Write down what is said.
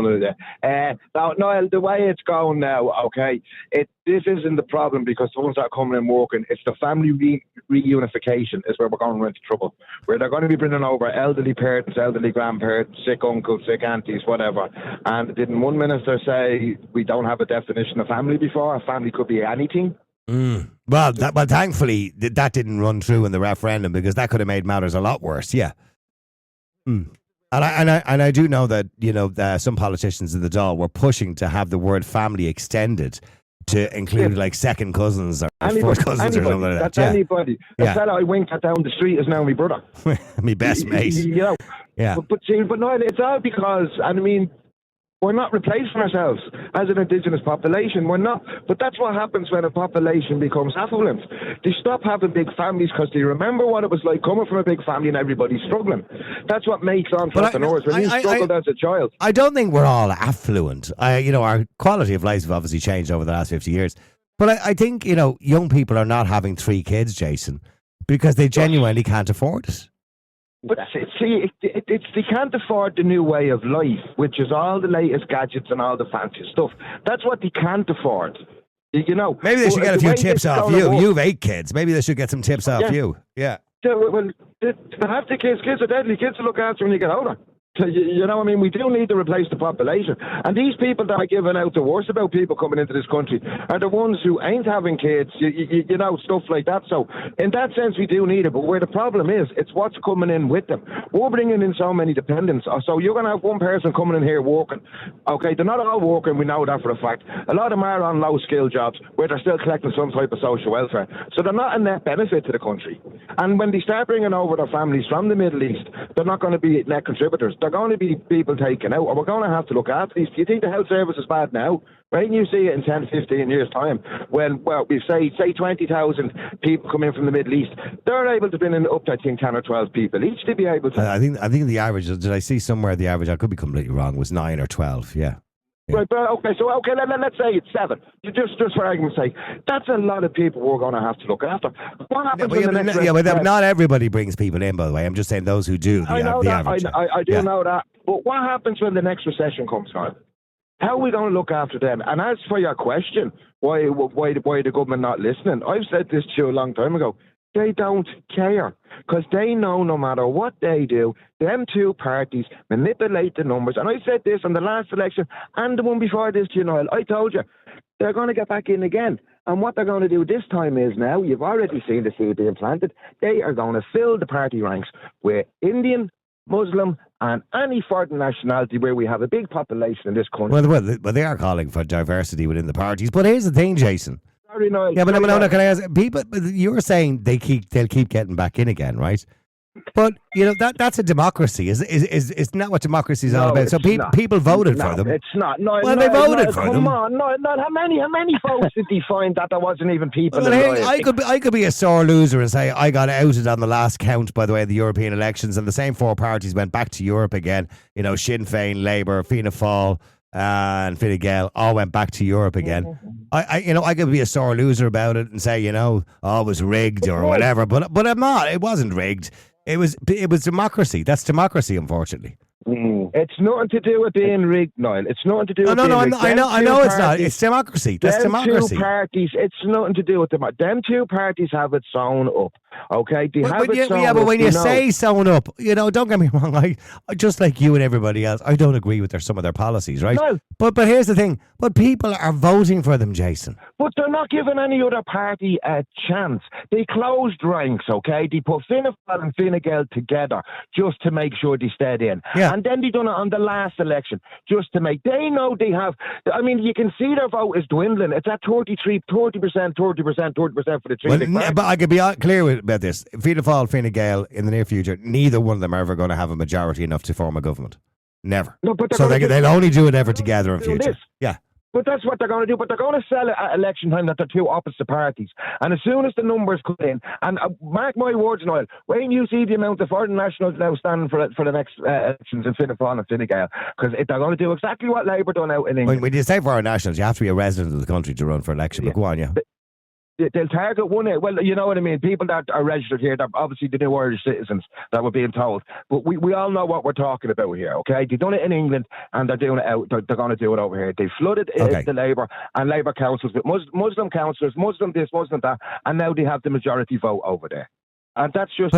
none of that. Now, Niall, the way it's going now, okay, this isn't the problem because the ones that are coming in working, it's the family reunification is where we're going to run into trouble. Where they're going to be bringing over elderly parents, elderly grandparents, sick uncles, sick aunties, whatever. And didn't one minister say we don't have a definition of family before? A family could be anything. Well, thankfully that didn't run through in the referendum because that could have made matters a lot worse. Yeah. And I do know that some politicians in the Dáil were pushing to have the word family extended to include like second cousins or first cousins or something like that. That's anybody. The fella I winked at down the street is now my brother. My best mate. Yeah. But no, it's all because, and I mean, we're not replacing ourselves as an indigenous population. We're not. But that's what happens when a population becomes affluent. They stop having big families because they remember what it was like coming from a big family and everybody's struggling. That's what makes entrepreneurs. When you struggled as a child. I don't think we're all affluent. Our quality of life has obviously changed over the last 50 years. But I think, young people are not having 3 kids, Jason, because they genuinely can't afford it. But see, they can't afford the new way of life, which is all the latest gadgets and all the fancy stuff. That's what they can't afford. Maybe they should get a few tips off you. You've 8 kids. Maybe they should get some tips off you. Yeah. Well, they have the kids. Kids are deadly. Kids to look after when you get older. You know what I mean? We do need to replace the population. And these people that are giving out the worst about people coming into this country are the ones who ain't having kids, stuff like that. So in that sense, we do need it. But where the problem is, it's what's coming in with them. We're bringing in so many dependents. So you're going to have one person coming in here working. Okay, they're not all working. We know that for a fact. A lot of them are on low-skill jobs where they're still collecting some type of social welfare. So they're not a net benefit to the country. And when they start bringing over their families from the Middle East, they're not going to be net contributors. They're going to be people taken out, or we're going to have to look after these. Do you think the health service is bad now? Right? And you see it in 10, 15 years' time when, we say 20,000 people come in from the Middle East. They're able to bring in up to, I think, 10 or 12 people each to be able to. I think the average, did I see somewhere the average, I could be completely wrong, was 9 or 12, yeah. Right, but let's say it's 7. Just for argument's sake, that's a lot of people we're going to have to look after. What happens when the next? But not everybody brings people in. By the way, I'm just saying those who do. I know that. Average. I do know that. But what happens when the next recession comes on? How are we going to look after them? And as for your question, why the government not listening? I've said this to you a long time ago. They don't care because they know no matter what they do, them two parties manipulate the numbers. And I said this on the last election and the one before this, Niall. I told you, they're going to get back in again. And what they're going to do this time is now, you've already seen the seed being planted, they are going to fill the party ranks with Indian, Muslim and any foreign nationality where we have a big population in this country. Well, they are calling for diversity within the parties. But here's the thing, Jason. Nice. Yeah, but no, can I ask people? You were saying they'll keep getting back in again, right? But that's a democracy. Is not what democracy is all about. So people voted for them. It's not. No, they voted for them. Come on, no. How many votes did they find that there wasn't even people? Well, hey, I could be a sore loser and say I got outed on the last count. By the way, the European elections, and the same 4 parties went back to Europe again. Sinn Féin, Labour, Fianna Fáil. And Fine Gael all went back to Europe again. I could be a sore loser about it and say, it was rigged or whatever, but I'm not. It wasn't rigged. It was democracy. That's democracy, unfortunately. It's nothing to do with being rigged, Niall. It's nothing to do with being rigged. I know it's not. It's democracy. That's democracy. Two parties, it's nothing to do with them. Them 2 parties have it sewn up. Okay? But when you say sewn up, don't get me wrong. I just like you and everybody else, I don't agree with some of their policies, right? No. But here's the thing. But people are voting for them, Jason. But they're not giving any other party a chance. They closed ranks, okay? They put Fianna Fáil and Fine Gael together just to make sure they stayed in. Yeah. And then they done it on the last election just to make... They know they have... I mean, you can see their vote is dwindling. It's at 30%, 30% for the 3 big parties. But I could be clear about this. Fianna Fáil, Fine Gael, in the near future, neither one of them are ever going to have a majority enough to form a government. Never. No, so they'll only do it ever together in future. Yeah. But that's what they're going to do. But they're going to sell it at election time that they're 2 opposite parties. And as soon as the numbers come in, and mark my words, Niall, when you see the amount of foreign nationals now standing for the next elections in Fianna Fáil and Fine Gael, because they're going to do exactly what Labour done out in England. When you say foreign nationals, you have to be a resident of the country to run for election. But go on, yeah. They'll target one. Well, you know what I mean. People that are registered here, they're obviously the new Irish citizens that were being told. But we all know what we're talking about here, okay? They've done it in England and they're doing it out. They're going to do it over here. They flooded the Labour and Labour councils with Muslim councillors, Muslim this, Muslim that, and now they have the majority vote over there. And that's just